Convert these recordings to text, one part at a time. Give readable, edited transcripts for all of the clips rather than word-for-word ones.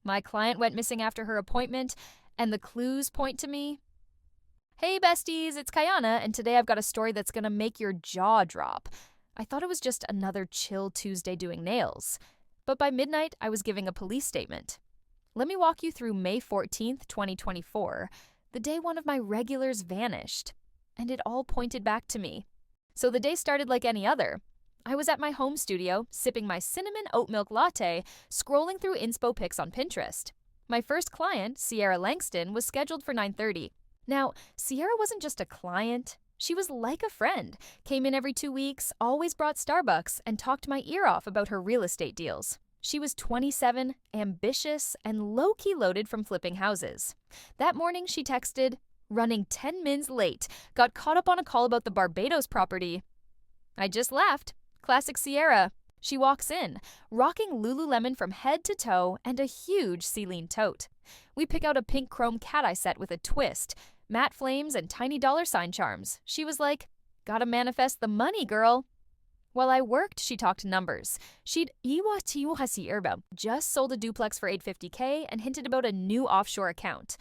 My client went missing after her appointment, and the clues point to me. Hey besties, it's Kayana, and today I've got a story that's gonna make your jaw drop. I thought it was just another chill Tuesday doing nails. But by midnight, I was giving a police statement. Let me walk you through May 14th, 2024, the day one of my regulars vanished. And it all pointed back to me. So the day started like any other. I was at my home studio, sipping my cinnamon oat milk latte, scrolling through inspo pics on Pinterest. My first client, Sierra Langston, was scheduled for 9:30. Now, Sierra wasn't just a client. She was like a friend, came in every 2 weeks, always brought Starbucks, and talked my ear off about her real estate deals. She was 27, ambitious, and low-key loaded from flipping houses. That morning, she texted, "Running 10 mins late, got caught up on a call about the Barbados property." I just laughed. Classic Sierra. She walks in, rocking Lululemon from head to toe and a huge Celine tote. We pick out a pink chrome cat-eye set with a twist, matte flames, and tiny $sign charms. She was like, "Gotta manifest the money, girl." While I worked, she talked numbers. She'd just sold a duplex for $850K and hinted about a new offshore account.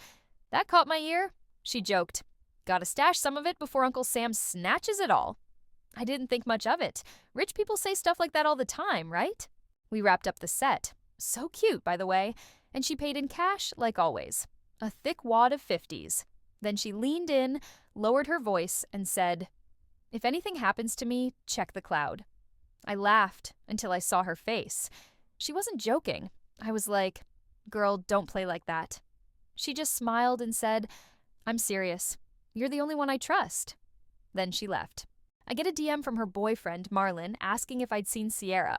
That caught my ear. She joked, "Gotta stash some of it before Uncle Sam snatches it all." I didn't think much of it. Rich people say stuff like that all the time, right? We wrapped up the set. So cute, by the way. And she paid in cash, like always. A thick wad of 50s. Then she leaned in, lowered her voice, and said, "If anything happens to me, check the cloud." I laughed until I saw her face. She wasn't joking. I was like, "Girl, don't play like that." She just smiled and said, "I'm serious. You're the only one I trust." Then she left. I get a DM from her boyfriend, Marlon, asking if I'd seen Sierra.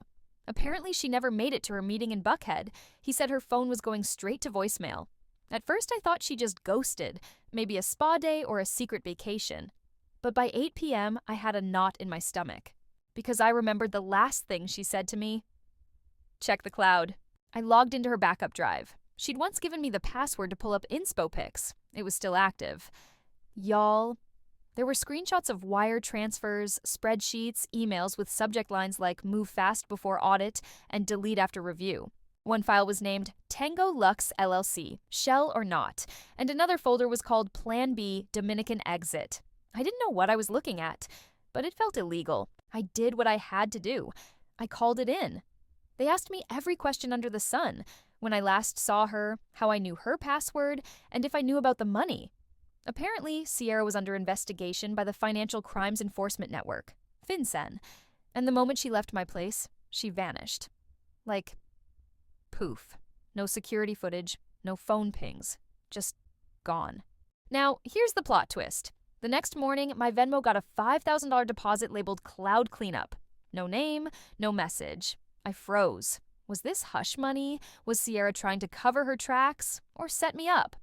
Apparently, she never made it to her meeting in Buckhead. He said her phone was going straight to voicemail. At first, I thought she just ghosted, maybe a spa day or a secret vacation. But by 8 p.m., I had a knot in my stomach, because I remembered the last thing she said to me. Check the cloud. I logged into her backup drive. She'd once given me the password to pull up inspo pics. It was still active. Y'all, there were screenshots of wire transfers, spreadsheets, emails with subject lines like "move fast before audit" and "delete after review." One file was named Tango Lux LLC, Shell or Not, and another folder was called Plan B, Dominican Exit. I didn't know what I was looking at, but it felt illegal. I did what I had to do. I called it in. They asked me every question under the sun: when I last saw her, how I knew her password, and if I knew about the money. Apparently, Sierra was under investigation by the Financial Crimes Enforcement Network, FinCEN, and the moment she left my place, she vanished. Like, poof. No security footage, no phone pings, just gone. Now, here's the plot twist. The next morning, my Venmo got a $5,000 deposit labeled Cloud Cleanup. No name, no message. I froze. Was this hush money? Was Sierra trying to cover her tracks or set me up?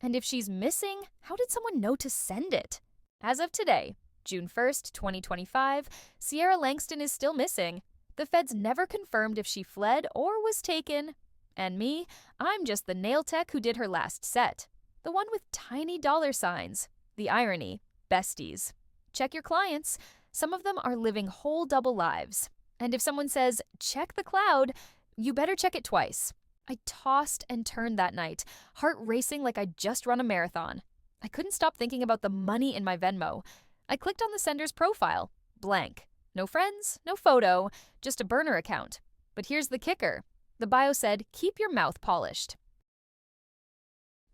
And if she's missing, how did someone know to send it? As of today, June 1st, 2025, Sierra Langston is still missing. The feds never confirmed if she fled or was taken. And me, I'm just the nail tech who did her last set. The one with tiny $signs. The irony, besties. Check your clients. Some of them are living whole double lives. And if someone says, "Check the cloud," you better check it twice. I tossed and turned that night, heart racing like I'd just run a marathon. I couldn't stop thinking about the money in my Venmo. I clicked on the sender's profile. Blank. No friends, no photo, just a burner account. But here's the kicker. The bio said, "Keep your mouth polished."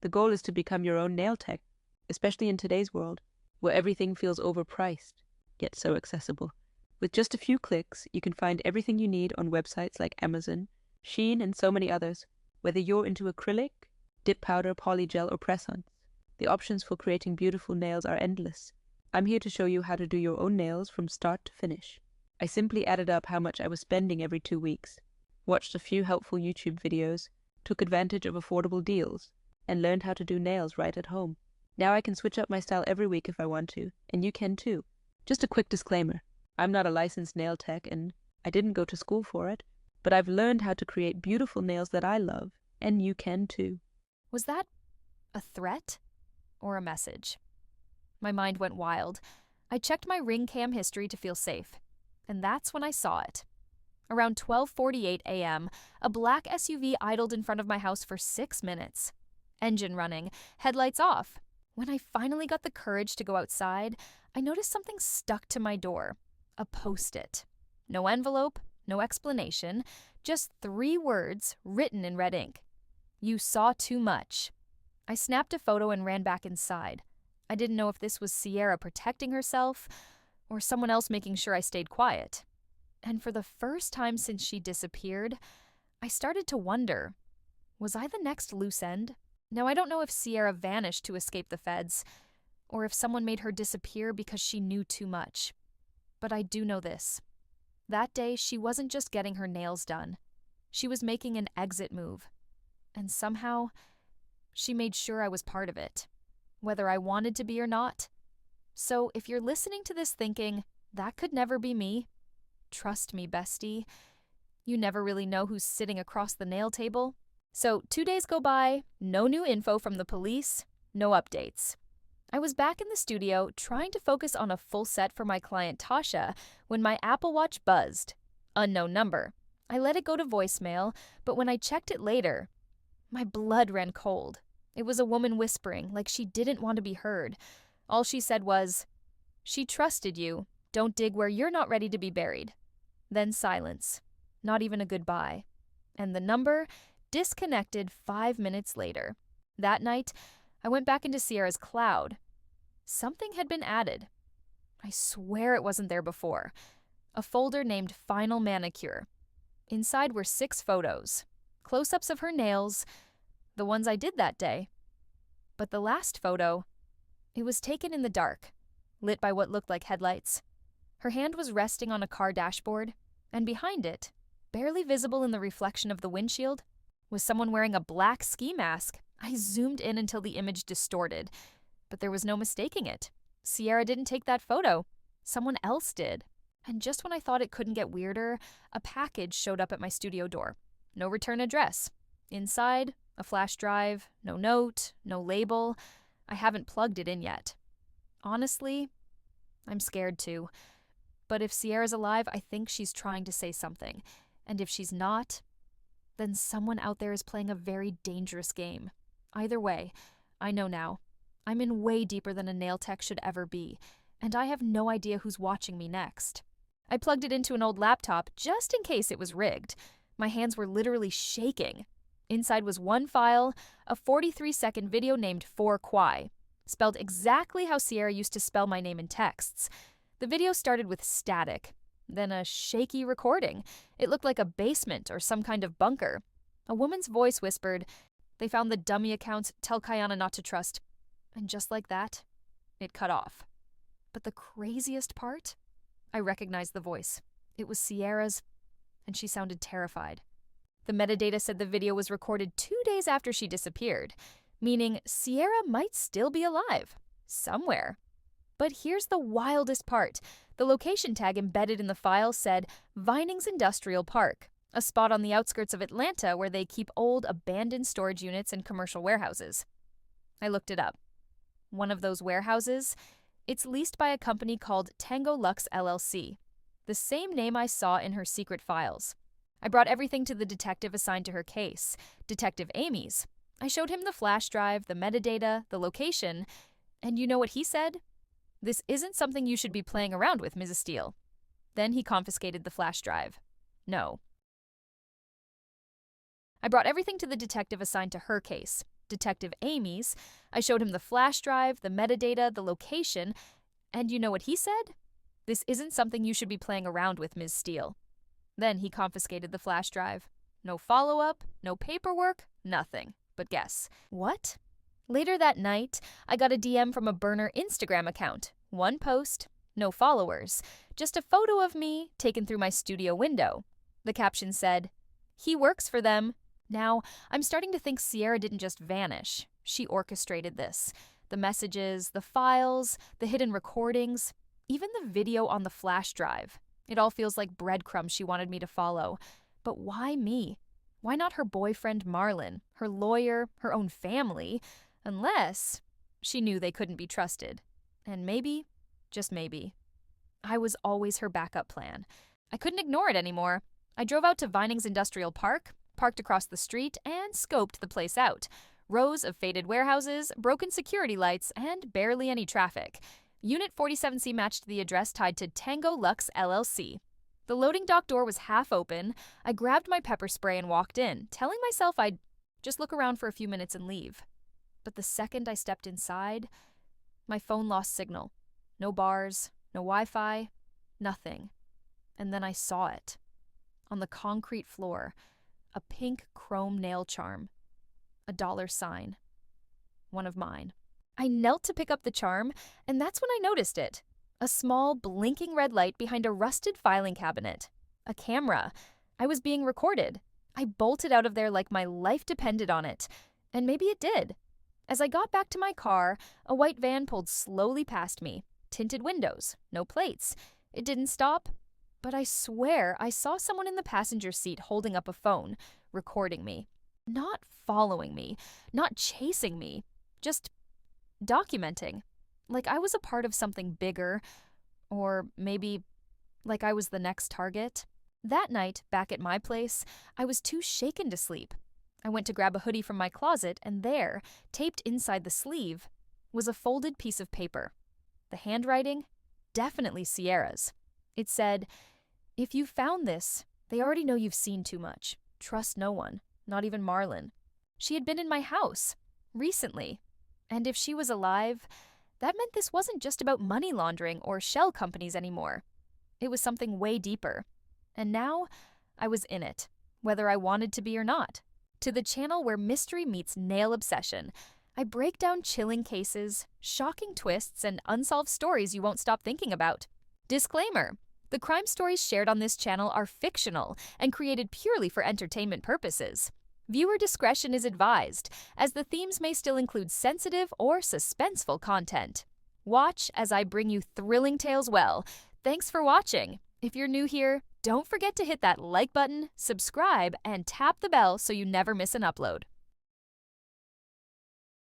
The goal is to become your own nail tech, especially in today's world, where everything feels overpriced, yet so accessible. With just a few clicks, you can find everything you need on websites like Amazon, Shein, and so many others. Whether you're into acrylic, dip powder, polygel, or press-ons, the options for creating beautiful nails are endless. I'm here to show you how to do your own nails from start to finish. I simply added up how much I was spending every 2 weeks, watched a few helpful YouTube videos, took advantage of affordable deals, and learned how to do nails right at home. Now I can switch up my style every week if I want to, and you can too. Just a quick disclaimer. I'm not a licensed nail tech, and I didn't go to school for it, but I've learned how to create beautiful nails that I love, and you can too. Was that a threat or a message? My mind went wild. I checked my ring cam history to feel safe, and that's when I saw it. Around 12:48 a.m., a black SUV idled in front of my house for 6 minutes. Engine running, headlights off. When I finally got the courage to go outside, I noticed something stuck to my door. A Post-it. No envelope, no explanation, just 3 words written in red ink. You saw too much. I snapped a photo and ran back inside. I didn't know if this was Sierra protecting herself or someone else making sure I stayed quiet. And for the first time since she disappeared, I started to wonder, was I the next loose end? Now, I don't know if Sierra vanished to escape the feds, or if someone made her disappear because she knew too much. But I do know this. That day, she wasn't just getting her nails done. She was making an exit move. And somehow, she made sure I was part of it, whether I wanted to be or not. So if you're listening to this thinking, that could never be me, trust me, bestie. You never really know who's sitting across the nail table. So 2 days go by, no new info from the police, no updates. I was back in the studio trying to focus on a full set for my client Tasha when my Apple Watch buzzed. Unknown number. I let it go to voicemail, but when I checked it later, my blood ran cold. It was a woman whispering, like she didn't want to be heard. All she said was, "She trusted you. Don't dig where you're not ready to be buried." Then silence. Not even a goodbye. And the number disconnected 5 minutes later. That night, I went back into Sierra's cloud. Something had been added. I swear it wasn't there before. A folder named Final Manicure. Inside were 6 photos. Close-ups of her nails, the ones I did that day. But the last photo, it was taken in the dark, lit by what looked like headlights. Her hand was resting on a car dashboard, and behind it, barely visible in the reflection of the windshield, was someone wearing a black ski mask. I zoomed in until the image distorted, but there was no mistaking it. Sierra didn't take that photo. Someone else did. And just when I thought it couldn't get weirder, a package showed up at my studio door. No return address. Inside, a flash drive, no note, no label. I haven't plugged it in yet. Honestly, I'm scared too. But if Sierra's alive, I think she's trying to say something. And if she's not, then someone out there is playing a very dangerous game. Either way, I know now. I'm in way deeper than a nail tech should ever be, and I have no idea who's watching me next. I plugged it into an old laptop just in case it was rigged. My hands were literally shaking. Inside was one file, a 43-second video named For Kwai, spelled exactly how Sierra used to spell my name in texts. The video started with static, then a shaky recording. It looked like a basement or some kind of bunker. A woman's voice whispered, "They found the dummy accounts, tell Kayana not to trust." And just like that, it cut off. But the craziest part? I recognized the voice. It was Sierra's, and she sounded terrified. The metadata said the video was recorded 2 days after she disappeared, meaning Sierra might still be alive, somewhere. But here's the wildest part. The location tag embedded in the file said Vinings Industrial Park, a spot on the outskirts of Atlanta where they keep old, abandoned storage units and commercial warehouses. I looked it up. One of those warehouses, it's leased by a company called Tango Lux LLC, the same name I saw in her secret files. I brought everything to the detective assigned to her case, Detective Amy's. I showed him the flash drive, the metadata, the location, and you know what he said? "This isn't something you should be playing around with, Mrs. Steele." Then he confiscated the flash drive. No. I brought everything to the detective assigned to her case, Detective Amy's. I showed him the flash drive, the metadata, the location, and you know what he said? "This isn't something you should be playing around with, Ms. Steele." Then he confiscated the flash drive. No follow-up, no paperwork, nothing. But guess what? Later that night, I got a DM from a burner Instagram account. One post, no followers, just a photo of me taken through my studio window. The caption said, "He works for them." Now, I'm starting to think Sierra didn't just vanish. She orchestrated this. The messages, the files, the hidden recordings, even the video on the flash drive. It all feels like breadcrumbs she wanted me to follow. But why me? Why not her boyfriend Marlon, her lawyer, her own family? Unless she knew they couldn't be trusted. And maybe, just maybe, I was always her backup plan. I couldn't ignore it anymore. I drove out to Vining's Industrial Park, parked across the street, and scoped the place out. Rows of faded warehouses, broken security lights, and barely any traffic. Unit 47C matched the address tied to Tango Lux LLC. The loading dock door was half open. I grabbed my pepper spray and walked in, telling myself I'd just look around for a few minutes and leave. But the second I stepped inside, my phone lost signal. No bars, no Wi-Fi, nothing. And then I saw it. On the concrete floor, a pink chrome nail charm. A dollar sign. One of mine. I knelt to pick up the charm, and that's when I noticed it. A small, blinking red light behind a rusted filing cabinet. A camera. I was being recorded. I bolted out of there like my life depended on it. And maybe it did. As I got back to my car, a white van pulled slowly past me. Tinted windows, no plates. It didn't stop, but I swear I saw someone in the passenger seat holding up a phone, recording me. Not following me, not chasing me, just documenting. Like I was a part of something bigger, or maybe like I was the next target. That night, back at my place, I was too shaken to sleep. I went to grab a hoodie from my closet, and there, taped inside the sleeve, was a folded piece of paper. The handwriting? Definitely Sierra's. It said, "If you found this, they already know you've seen too much. Trust no one, not even Marlon." She had been in my house, recently. And if she was alive, that meant this wasn't just about money laundering or shell companies anymore. It was something way deeper. And now, I was in it, whether I wanted to be or not. To the channel where mystery meets nail obsession, I break down chilling cases, shocking twists, and unsolved stories you won't stop thinking about. Disclaimer: the crime stories shared on this channel are fictional and created purely for entertainment purposes. Viewer discretion is advised, as the themes may still include sensitive or suspenseful content. Watch as I bring you thrilling tales well. Thanks for watching. If you're new here, don't forget to hit that like button, subscribe, and tap the bell so you never miss an upload.